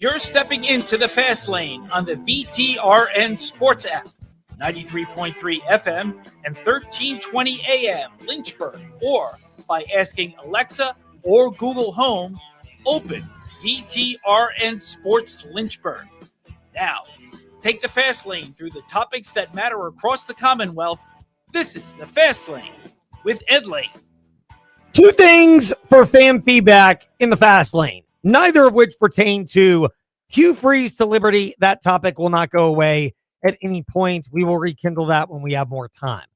You're stepping into the fast lane on the VTRN Sports app, 93.3 FM and 1320 AM Lynchburg, or by asking Alexa or Google Home, open VTRN Sports Lynchburg. Now, take the fast lane through the topics that matter across the Commonwealth. This is the Fast Lane with Ed Lane. Two things for fan feedback in the fast lane, neither of which pertain to Hugh Freeze to Liberty. That topic will not go away at any point. We will rekindle that when we have more time.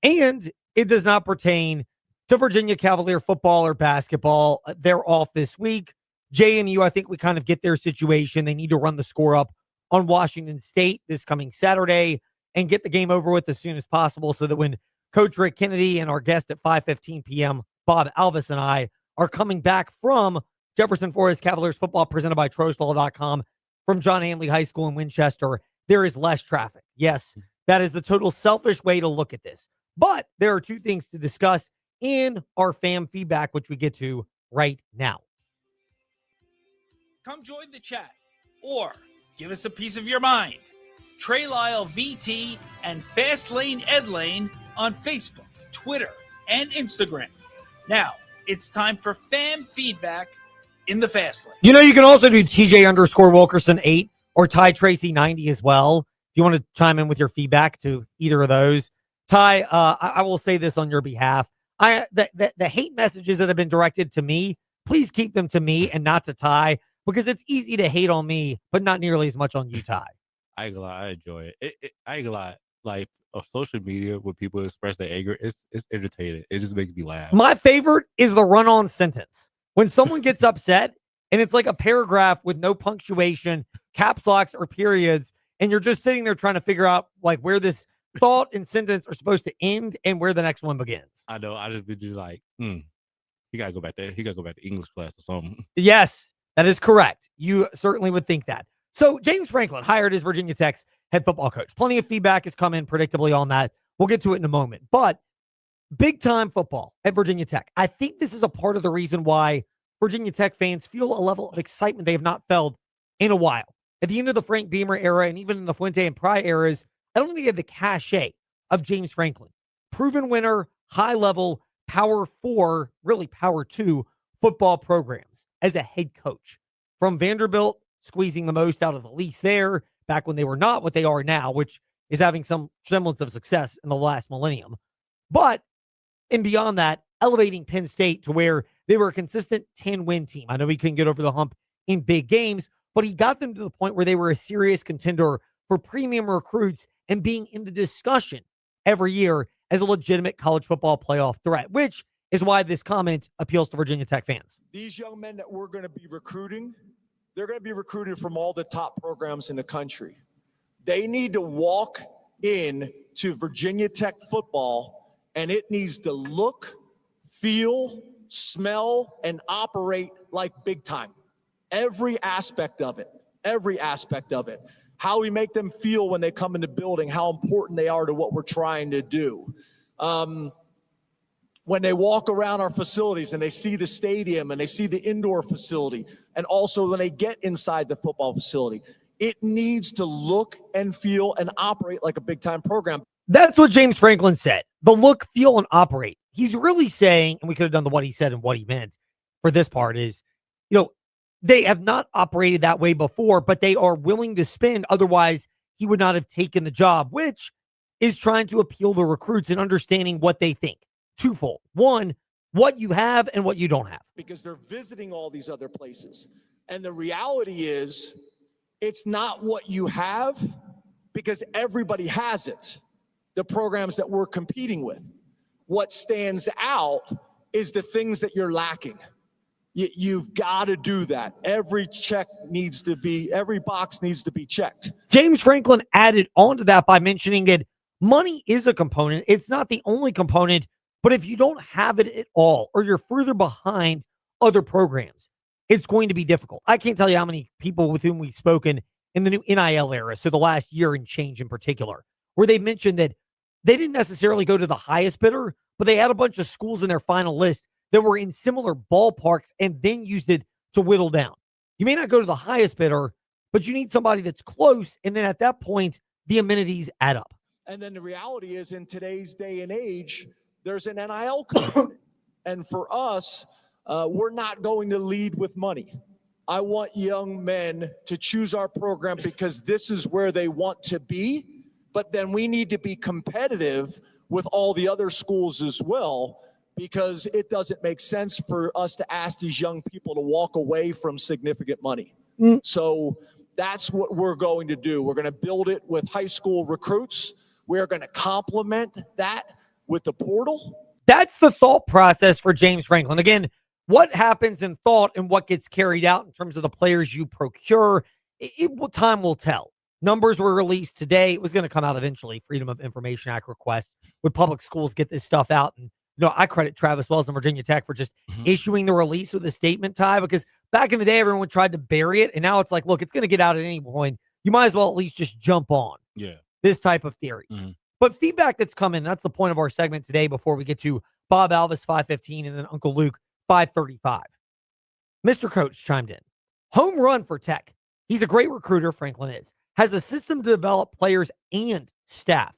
And it does not pertain to Virginia Cavalier football or basketball. They're off this week. JMU, I think we kind of get their situation. They need to run the score up on Washington State this coming Saturday and get the game over with as soon as possible so that when Coach Rick Kennedy and our guest at 5:15 p.m., Bob Alvis, and I are coming back from Jefferson Forest Cavaliers football presented by TroStall.com from John Hanley High School in Winchester, there is less traffic. Yes, that is the total selfish way to look at this. But there are two things to discuss in our fan feedback, which we get to right now. Come join the chat or give us a piece of your mind. Trey Lyle VT and Fastlane Ed Lane on Facebook, Twitter, and Instagram. Now, it's time for fan feedback in the Fast Lane. You know, you can also do TJ_Wilkerson8 or Ty Tracy 90 as well. If you want to chime in with your feedback to either of those. Ty, I will say this on your behalf. The hate messages that have been directed to me, please keep them to me and not to Ty, because it's easy to hate on me, but not nearly as much on you, Ty. I ain't gonna lie, I enjoy it. I ain't gonna lie. Like, of social media, when people express their anger, it's entertaining. It just makes me laugh. My favorite is the run-on sentence. When someone gets upset and it's like a paragraph with no punctuation, caps locks, or periods, and you're just sitting there trying to figure out like where this thought and sentence are supposed to end and where the next one begins. I know. I just be just like, he gotta go back there. He gotta go back to English class or something. Yes, that is correct. You certainly would think that. So James Franklin hired as Virginia Tech's head football coach. Plenty of feedback has come in predictably on that. We'll get to it in a moment. But big time football at Virginia Tech. I think this is a part of the reason why Virginia Tech fans feel a level of excitement they have not felt in a while. At the end of the Frank Beamer era and even in the Fuente and Pry eras, I don't think they had the cachet of James Franklin. Proven winner, high level, power 4, really power 2 football programs as a head coach. From Vanderbilt, squeezing the most out of the least there, back when they were not what they are now, which is having some semblance of success in the last millennium. But, and beyond that, elevating Penn State to where they were a consistent 10-win team. I know he couldn't get over the hump in big games, but he got them to the point where they were a serious contender for premium recruits and being in the discussion every year as a legitimate college football playoff threat, which is why this comment appeals to Virginia Tech fans. These young men that we're going to be recruiting, they're going to be recruited from all the top programs in the country. They need to walk in to Virginia Tech football, and it needs to look, feel, smell, and operate like big time. Every aspect of it. How we make them feel when they come in the building, how important they are to what we're trying to do. When they walk around our facilities and they see the stadium and they see the indoor facility, and also when they get inside the football facility, it needs to look and feel and operate like a big-time program. That's what James Franklin said. The look, feel, and operate. He's really saying, and we could have done the what he said and what he meant for this part is, they have not operated that way before, but they are willing to spend. Otherwise, he would not have taken the job, which is trying to appeal to recruits and understanding what they think. Twofold. One, what you have and what you don't have. Because they're visiting all these other places. And the reality is, it's not what you have, because everybody has it. The programs that we're competing with. What stands out is the things that you're lacking. You've got to do that. Every box needs to be checked. James Franklin added on to that by mentioning that money is a component. It's not the only component, but if you don't have it at all, or you're further behind other programs, it's going to be difficult. I can't tell you how many people with whom we've spoken in the new NIL era, so the last year and change in particular, where they mentioned that they didn't necessarily go to the highest bidder, but they had a bunch of schools in their final list that were in similar ballparks and then used it to whittle down. You may not go to the highest bidder, but you need somebody that's close. And then at that point, the amenities add up. And then the reality is, in today's day and age, there's an NIL component. And for us, we're not going to lead with money. I want young men to choose our program because this is where they want to be. But then we need to be competitive with all the other schools as well, because it doesn't make sense for us to ask these young people to walk away from significant money. So that's what we're going to do. We're going to build it with high school recruits. We're going to complement that with the portal. That's the thought process for James Franklin. Again, what happens in thought and what gets carried out in terms of the players you procure, time will tell. Numbers were released today. It was going to come out eventually. Freedom of Information Act request. Would public schools get this stuff out? And I credit Travis Wells and Virginia Tech for just issuing the release with a statement, Ty, because back in the day, everyone tried to bury it. And now it's like, look, it's going to get out at any point. You might as well at least just jump on this type of theory. But feedback that's coming, that's the point of our segment today before we get to Bob Alvis, 5:15, and then Uncle Luke, 5:35. Mr. Coach chimed in. Home run for Tech. He's a great recruiter, Franklin is. Has a system to develop players and staff.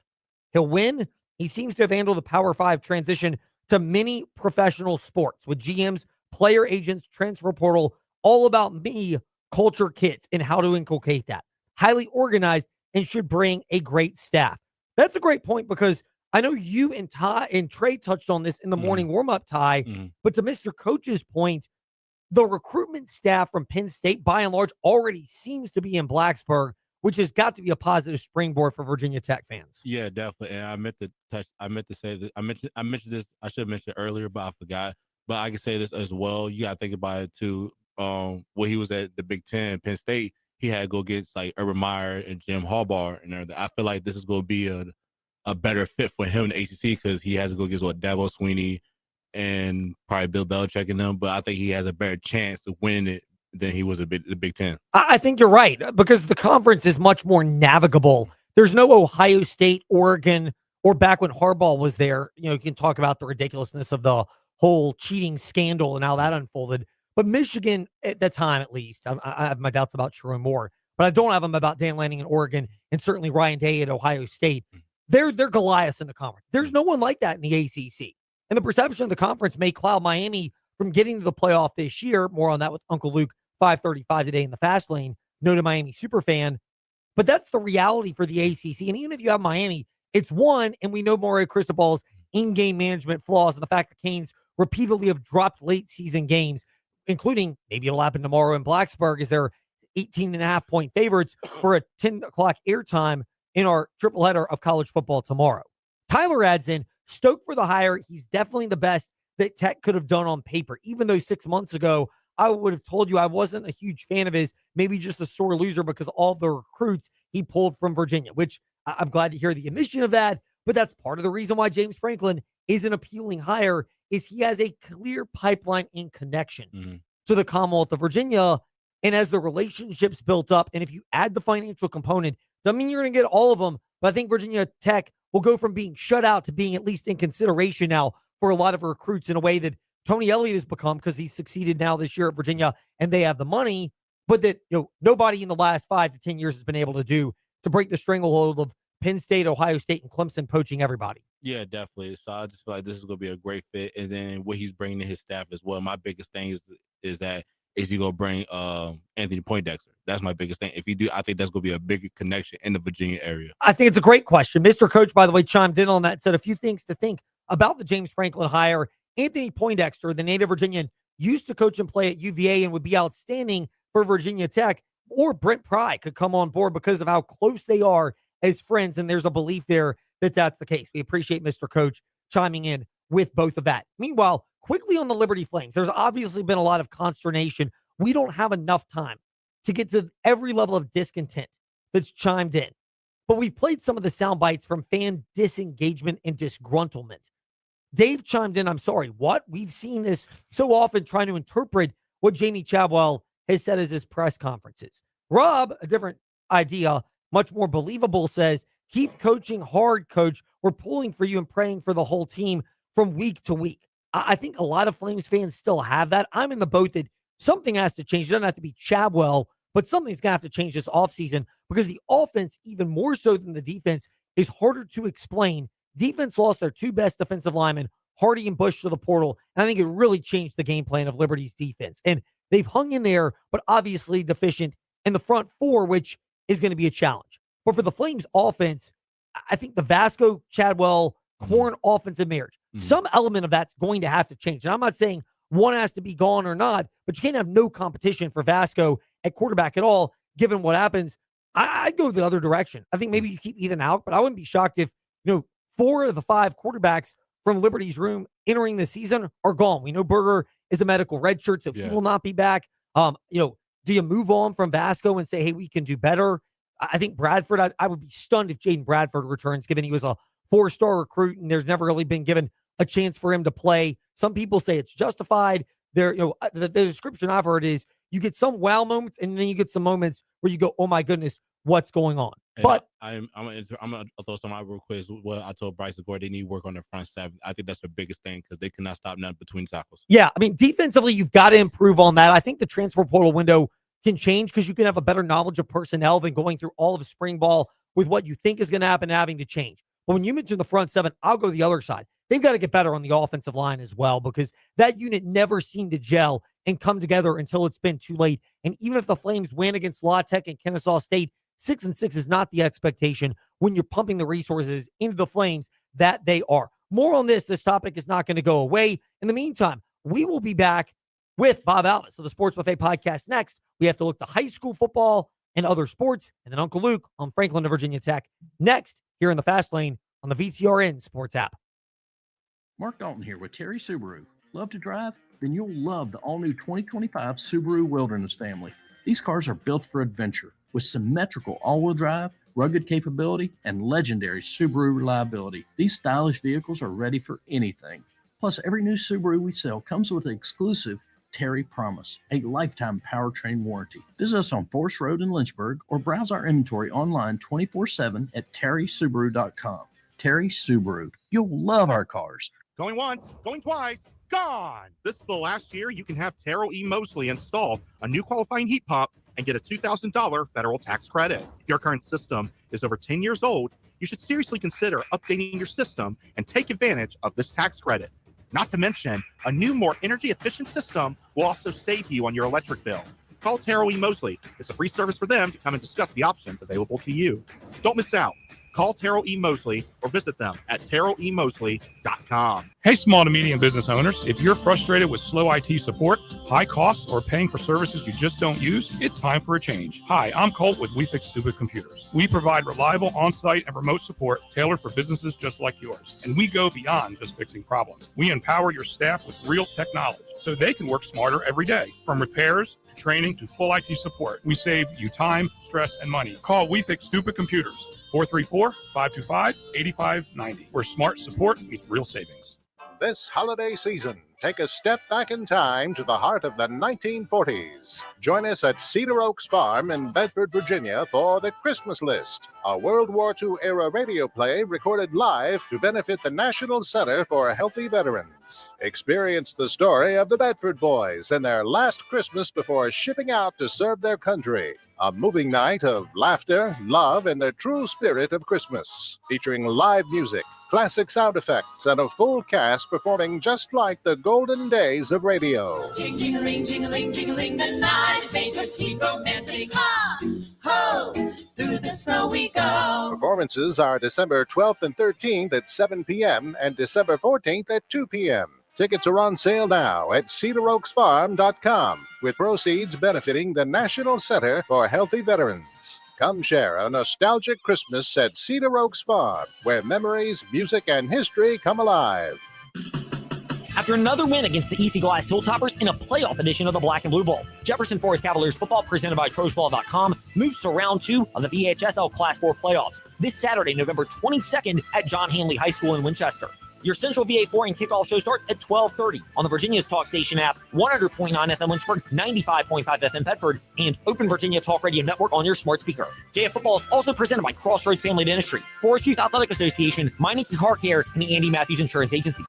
He'll win. He seems to have handled the Power 5 transition to many professional sports with GMs, player agents, transfer portal, all about me, culture kits, and how to inculcate that. Highly organized and should bring a great staff. That's a great point because I know you and Ty and Trey touched on this in the morning warm-up, Ty, but to Mr. Coach's point, the recruitment staff from Penn State, by and large, already seems to be in Blacksburg, which has got to be a positive springboard for Virginia Tech fans. Yeah, definitely. And I meant to say that I mentioned this. I should have mentioned it earlier, but I forgot. But I can say this as well. You got to think about it too. When he was at the Big Ten, Penn State, he had to go get like Urban Meyer and Jim Harbaugh and everything. I feel like this is going to be a better fit for him in the ACC because he has to go get Dabo Swinney and probably Bill Belichick and them. But I think he has a better chance of winning it than he was the Big Ten. I think you're right because the conference is much more navigable. There's no Ohio State, Oregon, or back when Harbaugh was there. You can talk about the ridiculousness of the whole cheating scandal and how that unfolded. But Michigan, at the time at least, I have my doubts about Sherrone Moore, but I don't have them about Dan Lanning in Oregon and certainly Ryan Day at Ohio State. They're Goliaths in the conference. There's no one like that in the ACC. And the perception of the conference may cloud Miami from getting to the playoff this year. More on that with Uncle Luke, 5:35 today in the Fast Lane. Noted Miami superfan. But that's the reality for the ACC. And even if you have Miami, it's one, and we know Mario Cristobal's in-game management flaws and the fact that Canes repeatedly have dropped late season games, including maybe it'll happen tomorrow in Blacksburg as they're 18.5-point favorites for a 10 o'clock airtime in our triple header of college football tomorrow. Tyler adds in, stoked for the hire. He's definitely the best that Tech could have done on paper, even though 6 months ago, I would have told you I wasn't a huge fan of his, maybe just a sore loser because all the recruits he pulled from Virginia, which I'm glad to hear the admission of that. But that's part of the reason why James Franklin is an appealing hire is he has a clear pipeline and connection to the Commonwealth of Virginia. And as the relationships built up, and if you add the financial component, doesn't mean you're going to get all of them, but I think Virginia Tech will go from being shut out to being at least in consideration now for a lot of recruits in a way that Tony Elliott has become because he's succeeded now this year at Virginia and they have the money, but that nobody in the last 5 to 10 years has been able to do to break the stranglehold of Penn State, Ohio State, and Clemson poaching everybody. Yeah, definitely. So I just feel like this is going to be a great fit. And then what he's bringing to his staff as well. My biggest thing is that is he going to bring Anthony Poindexter? That's my biggest thing. If you do, I think that's going to be a bigger connection in the Virginia area. I think it's a great question. Mr. Coach, by the way, chimed in on that, said a few things to think about the James Franklin hire. Anthony Poindexter, the native Virginian, used to coach and play at UVA and would be outstanding for Virginia Tech. Or Brent Pry could come on board because of how close they are as friends, and there's a belief there that that's the case. We appreciate Mr. Coach chiming in with both of that. Meanwhile, quickly on the Liberty Flames, there's obviously been a lot of consternation. We don't have enough time to get to every level of discontent that's chimed in. But we've played some of the sound bites from fan disengagement and disgruntlement. Dave chimed in, I'm sorry, what? We've seen this so often trying to interpret what Jamie Chadwell has said as his press conferences. Rob, a different idea, much more believable, says, keep coaching hard, coach. We're pulling for you and praying for the whole team from week to week. I think a lot of Flames fans still have that. I'm in the boat that something has to change. It doesn't have to be Chadwell, but something's going to have to change this offseason because the offense, even more so than the defense, is harder to explain. Defense lost their two best defensive linemen, Hardy and Bush, to the portal, and I think it really changed the game plan of Liberty's defense. And they've hung in there, but obviously deficient in the front four, which is going to be a challenge. But for the Flames offense, I think the Vasco, Chadwell, Corn offensive marriage, some element of that's going to have to change. And I'm not saying one has to be gone or not, but you can't have no competition for Vasco at quarterback at all, given what happens. I'd go the other direction. I think maybe you keep Ethan out, but I wouldn't be shocked if, 4 of the 5 quarterbacks from Liberty's room entering the season are gone. We know Berger is a medical redshirt, so he will not be back. Do you move on from Vasco and say, hey, we can do better? I think Bradford, I would be stunned if Jaden Bradford returns, given he was a 4-star recruit and there's never really been given a chance for him to play. Some people say it's justified. The description I've heard is you get some wow moments and then you get some moments where you go, oh my goodness, what's going on? And but I'm gonna throw some out real quick. What I told Bryce and Gordon, they need work on their front seven. I think that's the biggest thing because they cannot stop nothing between tackles. Yeah, I mean, defensively, you've got to improve on that. I think the transfer portal window can change because you can have a better knowledge of personnel than going through all of spring ball with what you think is going to happen and having to change. But when you mention the front seven, I'll go the other side. They've got to get better on the offensive line as well because that unit never seemed to gel and come together until it's been too late. And even if the Flames win against La Tech and Kennesaw State, 6-6 is not the expectation when you're pumping the resources into the Flames that they are. More on this. This topic is not going to go away. In the meantime, we will be back with Bob Alvis of the Sports Buffet podcast next. We have to look to high school football and other sports, and then Uncle Luke on Franklin to Virginia Tech next here in the Fast Lane on the VTRN Sports app. Mark Dalton here with Terry Subaru. Love to drive? Then you'll love the all-new 2025 Subaru Wilderness family. These cars are built for adventure with symmetrical all-wheel drive, rugged capability, and legendary Subaru reliability. These stylish vehicles are ready for anything. Plus, every new Subaru we sell comes with an exclusive Terry Promise, a lifetime powertrain warranty. Visit us on Forest Road in Lynchburg or browse our inventory online 24/7 at terrysubaru.com. Terry Subaru. You'll love our cars. Going once, going twice, gone. This is the last year you can have Terrell E. Mosley install a new qualifying heat pump and get a $2,000 federal tax credit. If your current system is over 10 years old, you should seriously consider updating your system and take advantage of this tax credit. Not to mention, a new, more energy-efficient system will also save you on your electric bill. Call Terrell E. Mosley. It's a free service for them to come and discuss the options available to you. Don't miss out. Call Terrell E. Mosley or visit them at terrellemosley.com. Hey, small to medium business owners, if you're frustrated with slow IT support, high costs, or paying for services you just don't use, it's time for a change. Hi, I'm Colt with We Fix Stupid Computers. We provide reliable on-site and remote support tailored for businesses just like yours. And we go beyond just fixing problems. We empower your staff with real tech knowledge so they can work smarter every day. From repairs to training to full IT support, we save you time, stress, and money. Call We Fix Stupid Computers, 434-525-8590, where smart support meets real savings. This holiday season, take a step back in time to the heart of the 1940s. Join us at Cedar Oaks Farm in Bedford, Virginia for The Christmas List, a World War II era radio play recorded live to benefit the National Center for Healthy Veterans. Experience the story of the Bedford Boys and their last Christmas before shipping out to serve their country. A moving night of laughter, love, and the true spirit of Christmas, featuring live music, classic sound effects, and a full cast performing just like the golden days of radio. Jing-a-ling, jing-a-ling, jing-a-ling, the night is made for sweet romancing. Ha, ho, through the snow we go. Performances are December 12th and 13th at 7 p.m. and December 14th at 2 p.m. Tickets are on sale now at cedaroaksfarm.com, with proceeds benefiting the National Center for Healthy Veterans. Come share a nostalgic Christmas at Cedar Oaks Farm, where memories, music, and history come alive. After another win against the East Eagle Eyes Hilltoppers in a playoff edition of the Black and Blue Bowl, Jefferson Forest Cavaliers football, presented by Trojball.com, moves to round 2 of the VHSL Class 4 playoffs this Saturday, November 22nd at John Hanley High School in Winchester. Your Central VA 4 and kickoff show starts at 12:30 on the Virginia's Talk Station app, 100.9 FM Lynchburg, 95.5 FM Bedford, and Open Virginia Talk Radio Network on your smart speaker. JF Football is also presented by Crossroads Family Dentistry, Forest Youth Athletic Association, Meineke Car Care, and the Andy Matthews Insurance Agency.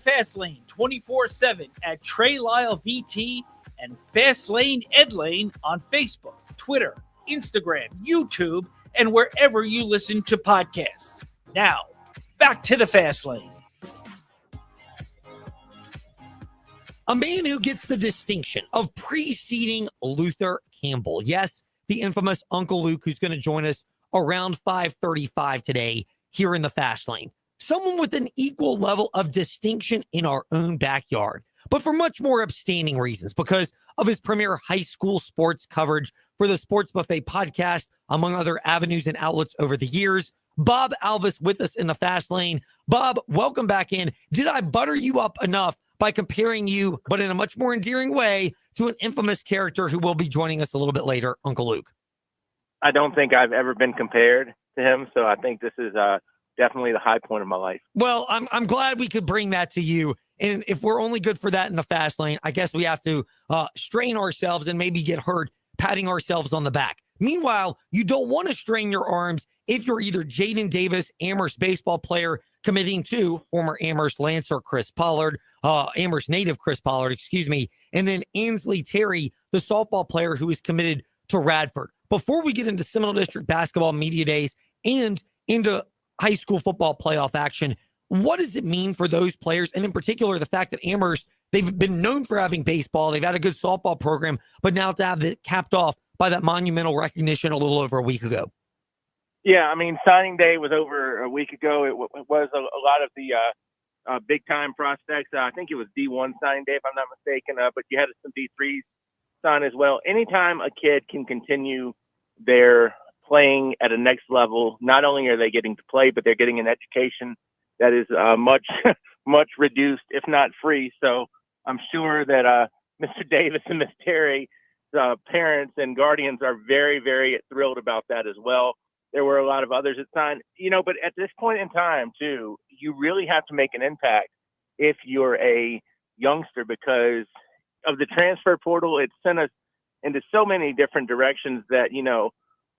Fast Lane 24/7 at Trey Lyle VT and Fast Lane Ed Lane on Facebook, Twitter, Instagram, YouTube, and wherever you listen to podcasts. Now, back to the Fast Lane. A man who gets the distinction of preceding Luther Campbell. Yes, the infamous Uncle Luke, who's going to join us around 5:35 today here in the Fast Lane. Someone with an equal level of distinction in our own backyard, but for much more upstanding reasons, because of his premier high school sports coverage for the Sports Buffet podcast, among other avenues and outlets over the years. Bob Alvis with us in the Fast Lane. Bob, welcome back in. Did I butter you up enough by comparing you, but in a much more endearing way, to an infamous character who will be joining us a little bit later, Uncle Luke? I don't think I've ever been compared to him, so I think this is definitely the high point of my life. Well, I'm glad we could bring that to you. And if we're only good for that in the Fast Lane, I guess we have to strain ourselves and maybe get hurt patting ourselves on the back. Meanwhile, you don't want to strain your arms if you're either Jaden Davis, Amherst baseball player, committing to former Amherst Lancer Chris Pollard, Amherst native Chris Pollard, excuse me, and then Ansley Terry, the softball player who is committed to Radford. Before we get into Seminole District basketball media days and into high school football playoff action, what does it mean for those players? And in particular, the fact that Amherst, they've been known for having baseball. They've had a good softball program, but now to have it capped off by that monumental recognition a little over a week ago. Yeah, I mean, signing day was over a week ago. It was a lot of the big-time prospects. I think it was D1 signing day, if I'm not mistaken, but you had some D3s sign as well. Anytime a kid can continue their playing at a next level, not only are they getting to play, but they're getting an education that is much reduced, if not free. So I'm sure that Mr. Davis and Miss Terry, parents and guardians, are very, very thrilled about that as well. There were a lot of others that signed, but at this point in time, too, you really have to make an impact if you're a youngster, because of the transfer portal. It sent us into so many different directions that,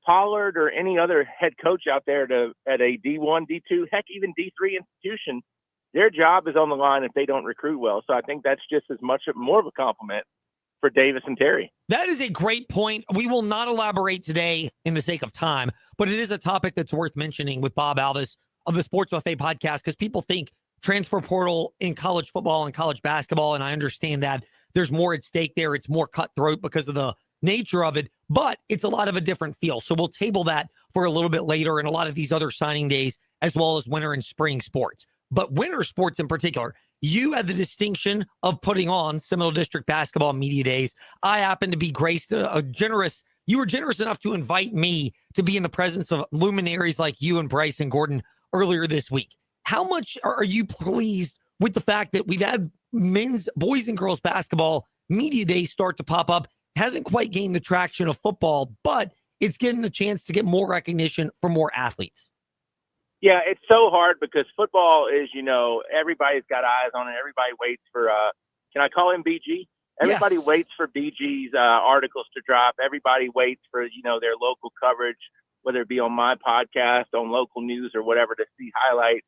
Pollard or any other head coach out there at a D1, D2, heck, even D3 institution, their job is on the line if they don't recruit well. So I think that's just as much more of a compliment for Davis and Terry. That is a great point. We will not elaborate today in the sake of time, but it is a topic that's worth mentioning with Bob Alvis of the Sports Buffet podcast, because people think transfer portal in college football and college basketball, and I understand that there's more at stake there. It's more cutthroat because of the nature of it, but it's a lot of a different feel. So we'll table that for a little bit later, and a lot of these other signing days, as well as winter and spring sports. But winter sports in particular, you had the distinction of putting on Seminole District basketball media days. I happened to be graced you were generous enough to invite me to be in the presence of luminaries like you and Bryson Gordon earlier this week. How much are you pleased with the fact that we've had boys and girls basketball media days start to pop up? It hasn't quite gained the traction of football, but it's getting the chance to get more recognition for more athletes. Yeah, it's so hard because football is, everybody's got eyes on it. Everybody waits for, can I call him BG? Everybody Yes. waits for BG's articles to drop. Everybody waits for, their local coverage, whether it be on my podcast, on local news or whatever, to see highlights.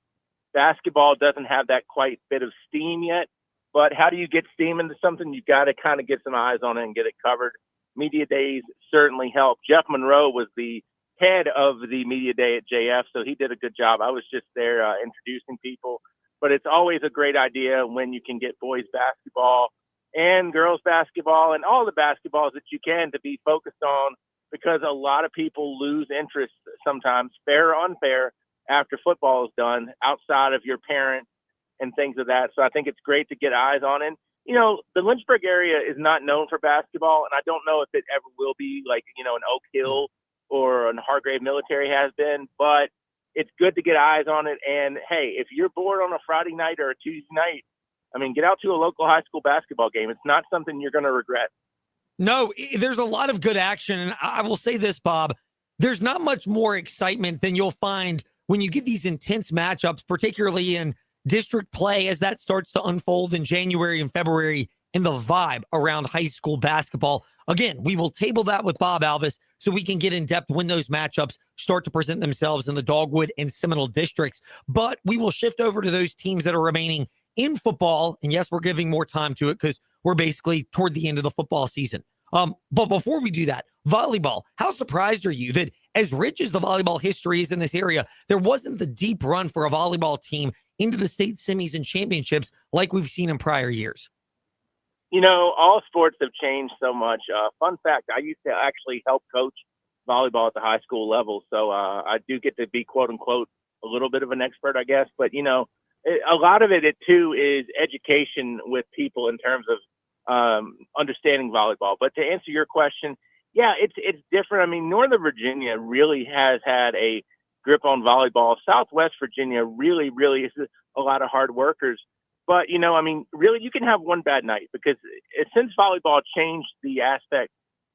Basketball doesn't have that quite bit of steam yet, but how do you get steam into something? You got to kind of get some eyes on it and get it covered. Media days certainly help. Jeff Monroe was the head of the media day at JF, so he did a good job. I was just there introducing people, but it's always a great idea when you can get boys basketball and girls basketball and all the basketballs that you can to be focused on, because a lot of people lose interest sometimes, fair or unfair, after football is done, outside of your parents and things of that. So I think it's great to get eyes on it. The Lynchburg area is not known for basketball, and I don't know if it ever will be, like, in Oak Hill or in Hargrave Military has been, but it's good to get eyes on it. And hey, if you're bored on a Friday night or a Tuesday night, get out to a local high school basketball game. It's not something you're going to regret. No, there's a lot of good action. And I will say this, Bob, there's not much more excitement than you'll find when you get these intense matchups, particularly in district play, as that starts to unfold in January and February, and the vibe around high school basketball. Again, we will table that with Bob Alvis so we can get in depth when those matchups start to present themselves in the Dogwood and Seminole districts. But we will shift over to those teams that are remaining in football, and yes, we're giving more time to it because we're basically toward the end of the football season. But before we do that, volleyball, how surprised are you that as rich as the volleyball history is in this area, there wasn't the deep run for a volleyball team into the state semis and championships like we've seen in prior years? All sports have changed so much. Fun fact, I used to actually help coach volleyball at the high school level. So I do get to be, quote unquote, a little bit of an expert, I guess. But, a lot of it too is education with people in terms of understanding volleyball. But to answer your question, yeah, it's different. I mean, Northern Virginia really has had a grip on volleyball. Southwest Virginia really is a lot of hard workers. But, really, you can have one bad night because since volleyball changed the aspect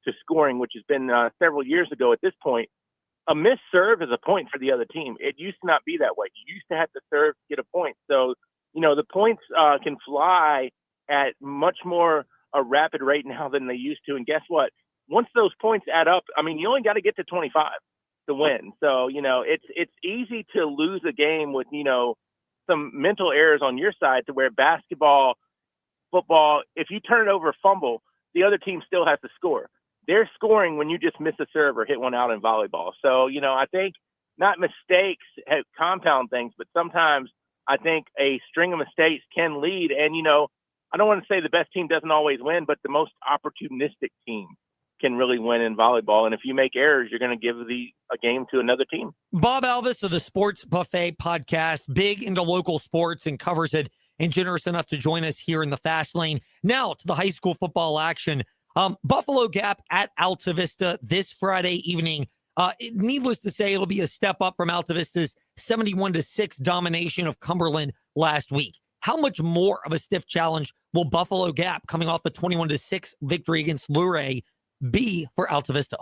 to scoring, which has been several years ago at this point, a missed serve is a point for the other team. It used to not be that way. You used to have to serve to get a point. So, the points can fly at much more a rapid rate now than they used to. And guess what? Once those points add up, you only got to get to 25 to win. So, it's easy to lose a game with, some mental errors on your side to where basketball, football, if you turn it over a fumble, the other team still has to score. They're scoring when you just miss a serve or hit one out in volleyball. So, I think not mistakes have compound things, but sometimes I think a string of mistakes can lead. And, I don't want to say the best team doesn't always win, but the most opportunistic team can really win in volleyball. And if you make errors, you're going to give a game to another team. Bob Alvis of the Sports Buffet podcast, big into local sports and covers it, and generous enough to join us here in the Fast Lane. Now to the high school football action. Buffalo Gap at Alta Vista this Friday evening. Needless to say, it'll be a step up from Alta Vista's 71-6 domination of Cumberland last week. How much more of a stiff challenge will Buffalo Gap, coming off the 21-6 victory against Luray, be for Alta Vista?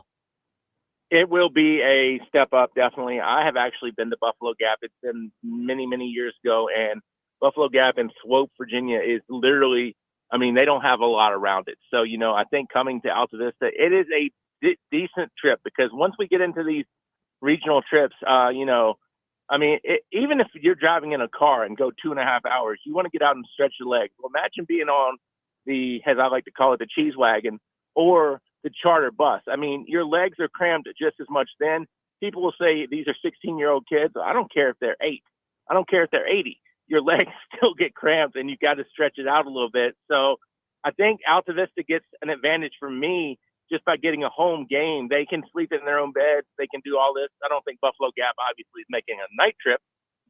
It will be a step up, definitely. I have actually been to Buffalo Gap. It's been many, many years ago, and Buffalo Gap in Swope, Virginia is literally, they don't have a lot around it. So, I think coming to Alta Vista, it is a decent trip because once we get into these regional trips, even if you're driving in a car and go 2.5 hours, you want to get out and stretch your legs. Well, imagine being on the, as I like to call it, the cheese wagon or the charter bus. Your legs are crammed just as much then. People will say these are 16-year-old kids. I don't care if they're 8. I don't care if they're 80. Your legs still get cramped and you got to stretch it out a little bit. So I think Alta Vista gets an advantage from me just by getting a home game. They can sleep in their own beds. They can do all this. I don't think Buffalo Gap obviously is making a night trip,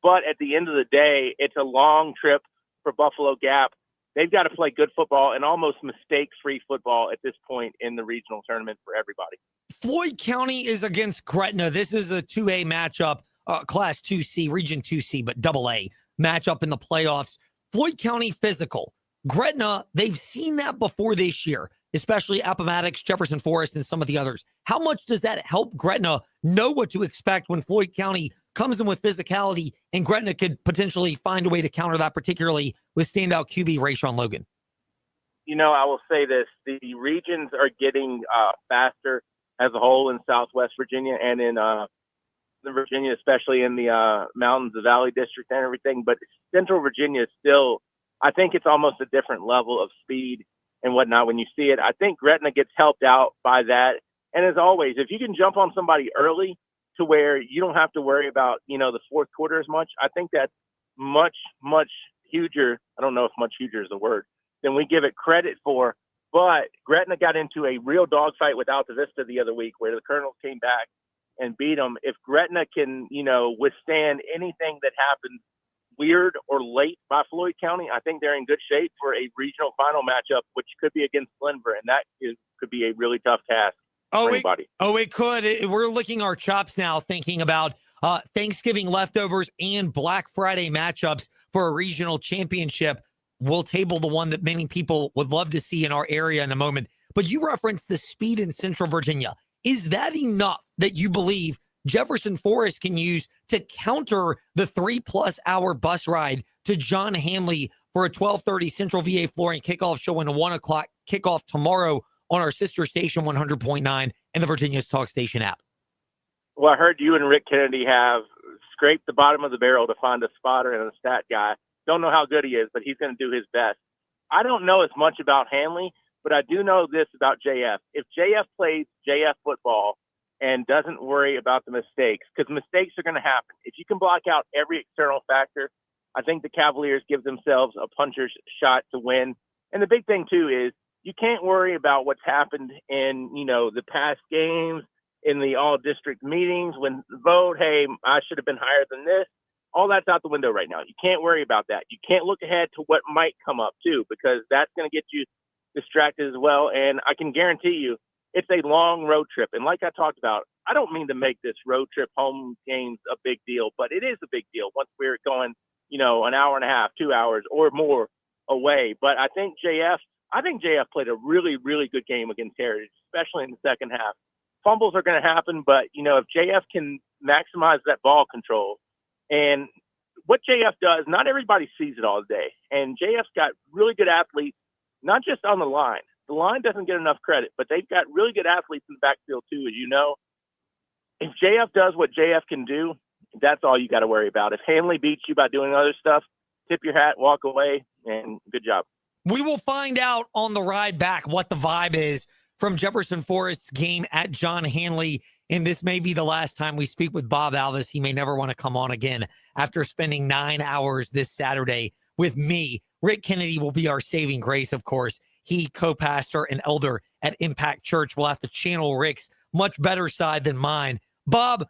but at the end of the day, it's a long trip for Buffalo Gap. They've got to play good football and almost mistake-free football at this point in the regional tournament for everybody. Floyd County is against Gretna. This is a 2A matchup, Class 2C, Region 2C, but AA matchup in the playoffs. Floyd County physical. Gretna, they've seen that before this year, especially Appomattox, Jefferson Forest, and some of the others. How much does that help Gretna know what to expect when Floyd County comes in with physicality, and Gretna could potentially find a way to counter that, particularly with standout QB Rayshawn Logan? I will say this. The regions are getting faster as a whole in Southwest Virginia and in Virginia, especially in the mountains, the Valley District and everything. But Central Virginia is still, I think it's almost a different level of speed and whatnot when you see it. I think Gretna gets helped out by that. And as always, if you can jump on somebody early to where you don't have to worry about, the fourth quarter as much, I think that's much, much huger. I don't know if much huger is the word than we give it credit for. But Gretna got into a real dogfight with Alta Vista the other week where the Colonels came back and beat them. If Gretna can, withstand anything that happens weird or late by Floyd County, I think they're in good shape for a regional final matchup, which could be against Glenver, and that could be a really tough task for anybody. It could. We're licking our chops now thinking about Thanksgiving leftovers and Black Friday matchups for a regional championship. We'll table the one that many people would love to see in our area in a moment. But you referenced the speed in Central Virginia. Is that enough that you believe Jefferson Forest can use to counter the 3+ hour bus ride to John Hanley for a 12:30 Central VA Flooring kickoff show and a 1 o'clock kickoff tomorrow on our sister station 100.9 and the Virginia's Talk Station app? Well, I heard you and Rick Kennedy have scraped the bottom of the barrel to find a spotter and a stat guy Don't know how good he is, but he's going to do his best. I don't know as much about Hanley, but I do know this about JF. If JF plays JF football and doesn't worry about the mistakes, because mistakes are going to happen. If you can block out every external factor, I think the Cavaliers give themselves a puncher's shot to win. And the big thing, too, is you can't worry about what's happened in, the past games, in the all-district meetings when vote, hey, I should have been higher than this. All that's out the window right now. You can't worry about that. You can't look ahead to what might come up, too, because that's going to get you distracted as well. And I can guarantee you it's a long road trip. And like I talked about, I don't mean to make this road trip home games a big deal, but it is a big deal once we're going, an hour and a half, 2 hours or more away. But I think JF played a really, really good game against Heritage, especially in the second half. Fumbles are going to happen, but, if JF can maximize that ball control, and what JF does, not everybody sees it all day. And JF's got really good athletes, not just on the line. The line doesn't get enough credit, but they've got really good athletes in the backfield too, as you know. If JF does what JF can do, that's all you got to worry about. If Hanley beats you by doing other stuff, tip your hat, walk away, and good job. We will find out on the ride back what the vibe is from Jefferson Forest's game at John Hanley. And this may be the last time we speak with Bob Alvis. He may never want to come on again after spending 9 hours this Saturday with me. Rick Kennedy will be our saving grace, of course. He, co-pastor and elder at Impact Church, will have to channel Rick's much better side than mine. Bob,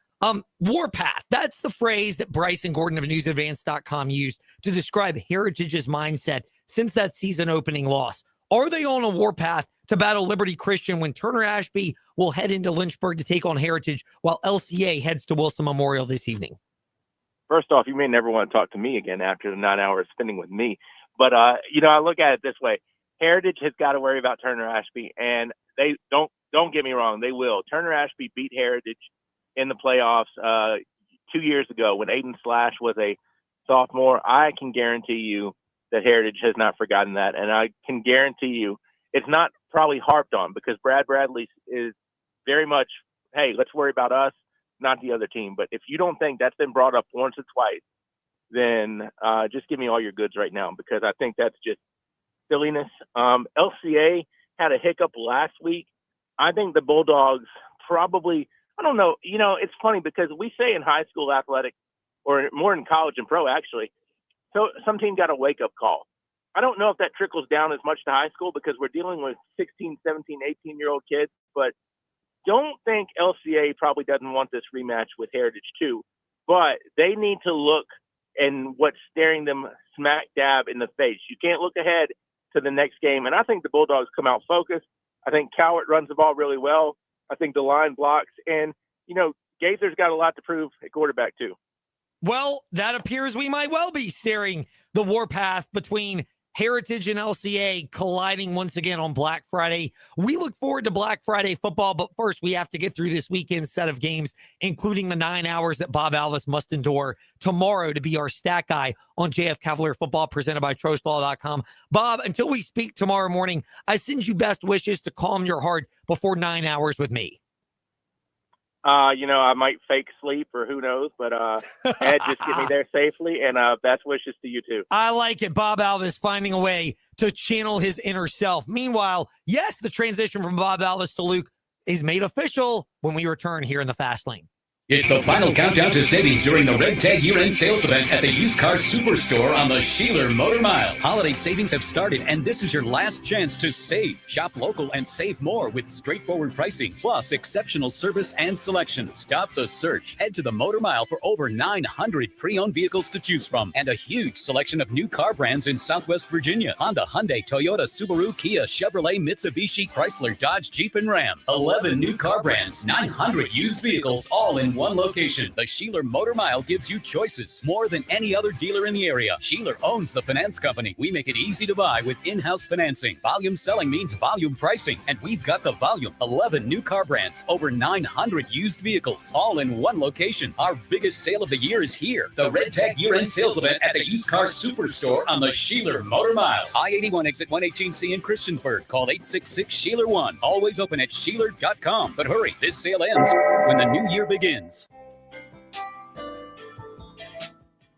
Warpath, that's the phrase that Bryson Gordon of newsadvance.com used to describe Heritage's mindset since that season opening loss. Are they on a warpath to battle Liberty Christian when Turner Ashby will head into Lynchburg to take on Heritage while LCA heads to Wilson Memorial this evening? First off, you may never want to talk to me again after the 9 hours spending with me. But, I look at it this way. Heritage has got to worry about Turner Ashby, and they don't get me wrong, they will. Turner Ashby beat Heritage in the playoffs 2 years ago when Aiden Slash was a sophomore. I can guarantee you that Heritage has not forgotten that, and I can guarantee you it's not probably harped on because Brad Bradley is very much, hey, let's worry about us, not the other team. But if you don't think that's been brought up once or twice, then just give me all your goods right now because I think that's just silliness. LCA had a hiccup last week. I think the Bulldogs probably, I don't know, it's funny because we say in high school athletic or more in college and pro actually, so some team got a wake-up call. I don't know if that trickles down as much to high school because we're dealing with 16, 17, 18-year-old kids, but don't think LCA probably doesn't want this rematch with Heritage too, but they need to look and what's staring them smack dab in the face. You can't look ahead to the next game, and I think the Bulldogs come out focused. I think Cowart runs the ball really well. I think the line blocks, and, Gaither's got a lot to prove at quarterback too. Well, that appears we might well be staring the warpath between Heritage and LCA colliding once again on Black Friday. We look forward to Black Friday football, but first we have to get through this weekend's set of games, including the 9 hours that Bob Alvis must endure tomorrow to be our stat guy on JF Cavalier Football presented by TrostBall.com. Bob, until we speak tomorrow morning, I send you best wishes to calm your heart before 9 hours with me. I might fake sleep or who knows, but Ed, just get me there safely, and best wishes to you too. I like it. Bob Alvis finding a way to channel his inner self. Meanwhile, yes, the transition from Bob Alvis to Luke is made official when we return here in the Fast Lane. It's the final countdown to savings during the Red Tag year-end sales event at the Used Car Superstore on the Sheeler Motor Mile. Holiday savings have started, and this is your last chance to save. Shop local and save more with straightforward pricing, plus exceptional service and selection. Stop the search. Head to the Motor Mile for over 900 pre-owned vehicles to choose from, and a huge selection of new car brands in Southwest Virginia. Honda, Hyundai, Toyota, Subaru, Kia, Chevrolet, Mitsubishi, Chrysler, Dodge, Jeep, and Ram. 11 new car brands, 900 used vehicles, all in one location. The Sheeler Motor Mile gives you choices more than any other dealer in the area. Sheeler owns the finance company. We make it easy to buy with in-house financing. Volume selling means volume pricing, and we've got the volume. 11 new car brands, over 900 used vehicles, all in one location. Our biggest sale of the year is here. The Red Tag year-end sales event at the Used Car Superstore on the Sheeler Motor Mile. I-81 exit 118C in Christiansburg. Call 866-SHEELER1. Always open at Sheeler.com. But hurry, this sale ends when the new year begins.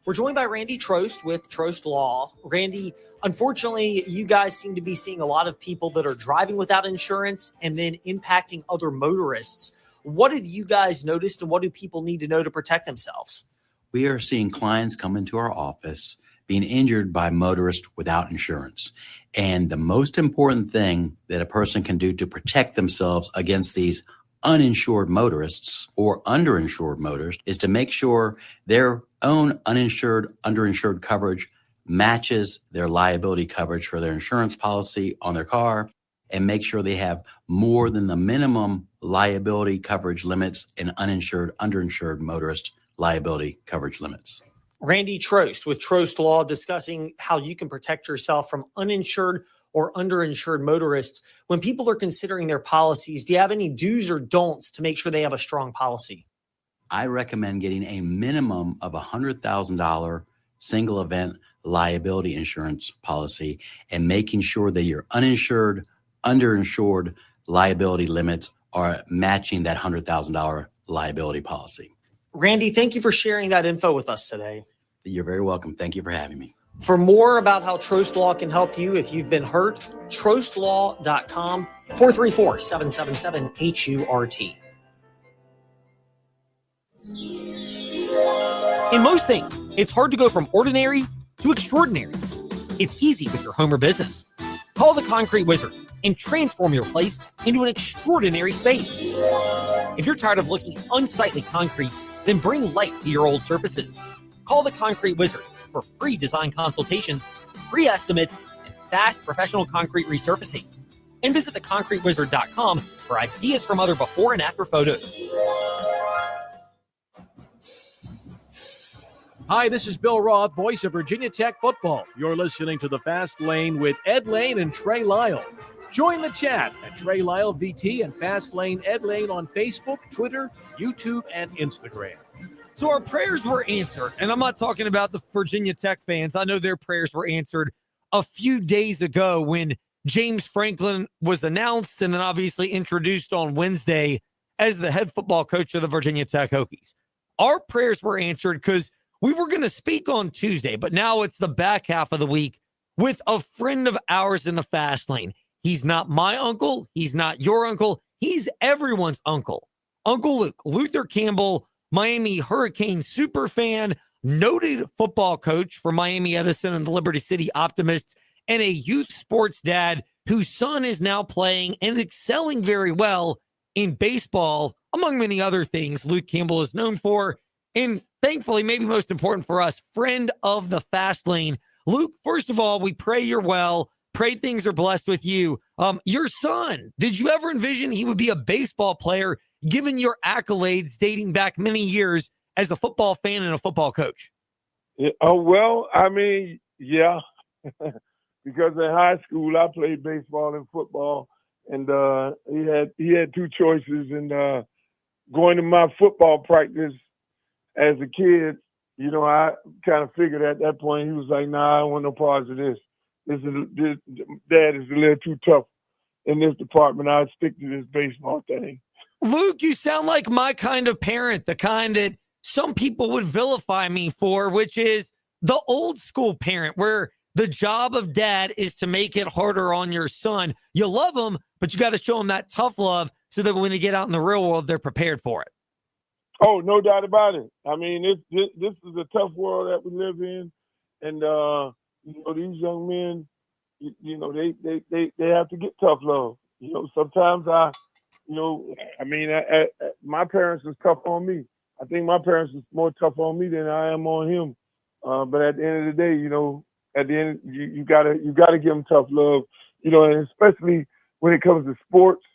We're joined by Randy Trost with Trost Law. Randy, unfortunately, you guys seem to be seeing a lot of people that are driving without insurance and then impacting other motorists. What have you guys noticed, and what do people need to know to protect themselves? We are seeing clients come into our office being injured by motorists without insurance. And the most important thing that a person can do to protect themselves against these uninsured motorists or underinsured motorists is to make sure their own uninsured, underinsured coverage matches their liability coverage for their insurance policy on their car, and make sure they have more than the minimum liability coverage limits in uninsured, underinsured motorist liability coverage limits. Randy Trost with Trost Law discussing how you can protect yourself from uninsured or underinsured motorists. When people are considering their policies, do you have any do's or don'ts to make sure they have a strong policy? I recommend getting a minimum of $100,000 single event liability insurance policy and making sure that your uninsured, underinsured liability limits are matching that $100,000 liability policy. Randy, thank you for sharing that info with us today. You're very welcome. Thank you for having me. For more about how Trost Law can help you if you've been hurt, trostlaw.com, 434-777-HURT. In most things, it's hard to go from ordinary to extraordinary. It's easy with your home or business. Call the Concrete Wizard and transform your place into an extraordinary space. If you're tired of looking at unsightly concrete, then bring light to your old surfaces. Call the Concrete Wizard for free design consultations, free estimates, and fast professional concrete resurfacing. And visit theconcretewizard.com for ideas from other before and after photos. Hi, this is Bill Roth, voice of Virginia Tech football. You're listening to The Fast Lane with Ed Lane and Trey Lyle. Join the chat at Trey Lyle VT and Fast Lane Ed Lane on Facebook, Twitter, YouTube, and Instagram. So our prayers were answered, and I'm not talking about the Virginia Tech fans. I know their prayers were answered a few days ago when James Franklin was announced and then obviously introduced on Wednesday as the head football coach of the Virginia Tech Hokies. Our prayers were answered because we were going to speak on Tuesday, but now it's the back half of the week with a friend of ours in the Fast Lane. He's not my uncle. He's not your uncle. He's everyone's uncle. Uncle Luke, Luther Campbell, Miami Hurricane super fan, noted football coach for Miami Edison and the Liberty City Optimists, and a youth sports dad whose son is now playing and excelling very well in baseball, among many other things Luke Campbell is known for. And thankfully, maybe most important for us, friend of the Fast Lane. Luke, first of all, we pray you're well. Pray things are blessed with you. Your son, did you ever envision he would be a baseball player, given your accolades dating back many years as a football fan and a football coach? Yeah, well, I mean, yeah, because in high school I played baseball and football, and he had two choices. And going to my football practice as a kid, you know, I kind of figured at that point he was like, "Nah, I don't want no parts of this. Dad is a little too tough in this department. I'd stick to this baseball thing." Luke, you sound like my kind of parent, the kind that some people would vilify me for, which is the old school parent, where the job of dad is to make it harder on your son. You love them, but you got to show them that tough love so that when they get out in the real world, they're prepared for it. Oh, no doubt about it. I mean, this is a tough world that we live in, and you know, these young men, you know, they have to get tough love. You know, sometimes my parents was tough on me. I think my parents was more tough on me than I am on him. But at the end of the day, you know, at the end, you gotta give them tough love. You know, and especially when it comes to sports.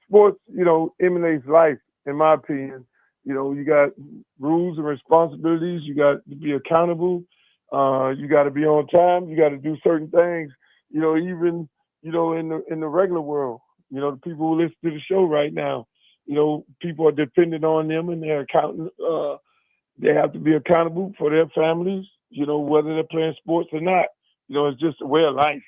Sports, you know, emanates life, in my opinion. You know, you got rules and responsibilities. You got to be accountable. You got to be on time. You got to do certain things. You know, even in the regular world. You know, the people who listen to the show right now. You know, people are dependent on them, and they're they have to be accountable for their families. You know, whether they're playing sports or not. You know, it's just a way of life.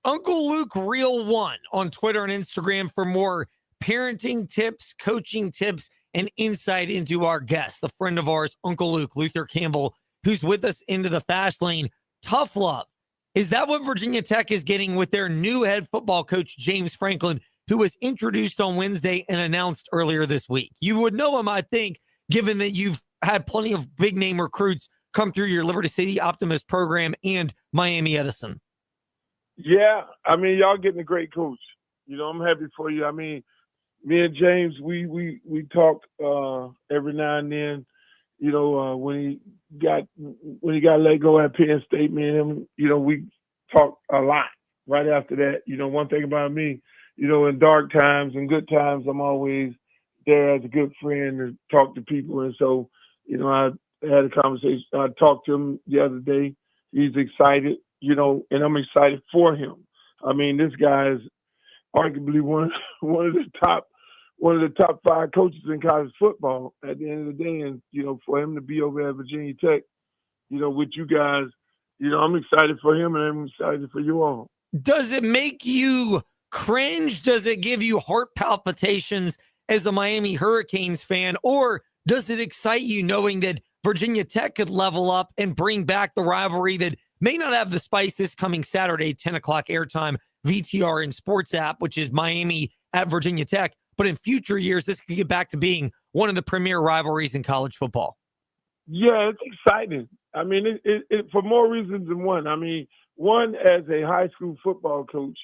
Uncle Luke Real One on Twitter and Instagram for more parenting tips, coaching tips, and insight into our guest, the friend of ours, Uncle Luke, Luther Campbell, who's with us into the fast lane. Tough love. Is that what Virginia Tech is getting with their new head football coach, James Franklin, who was introduced on Wednesday and announced earlier this week? You would know him, I think, given that you've had plenty of big-name recruits come through your Liberty City Optimist program and Miami Edison. Yeah, I mean, y'all getting a great coach. You know, I'm happy for you. I mean, me and James, we talk every now and then. You know, when he got let go at Penn State, me and him, you know, we talked a lot right after that. You know, one thing about me, you know, in dark times and good times, I'm always there as a good friend to talk to people. And so, you know, I had a conversation. I talked to him the other day. He's excited, you know, and I'm excited for him. I mean, this guy is arguably one of the top 5 coaches in college football at the end of the day. And, you know, for him to be over at Virginia Tech, you know, with you guys, you know, I'm excited for him and I'm excited for you all. Does it make you cringe? Does it give you heart palpitations as a Miami Hurricanes fan? Or does it excite you knowing that Virginia Tech could level up and bring back the rivalry that may not have the spice this coming Saturday, 10 o'clock airtime, VTR and Sports app, which is Miami at Virginia Tech? But in future years, this could get back to being one of the premier rivalries in college football. Yeah, it's exciting. I mean, it for more reasons than one. I mean, one, as a high school football coach,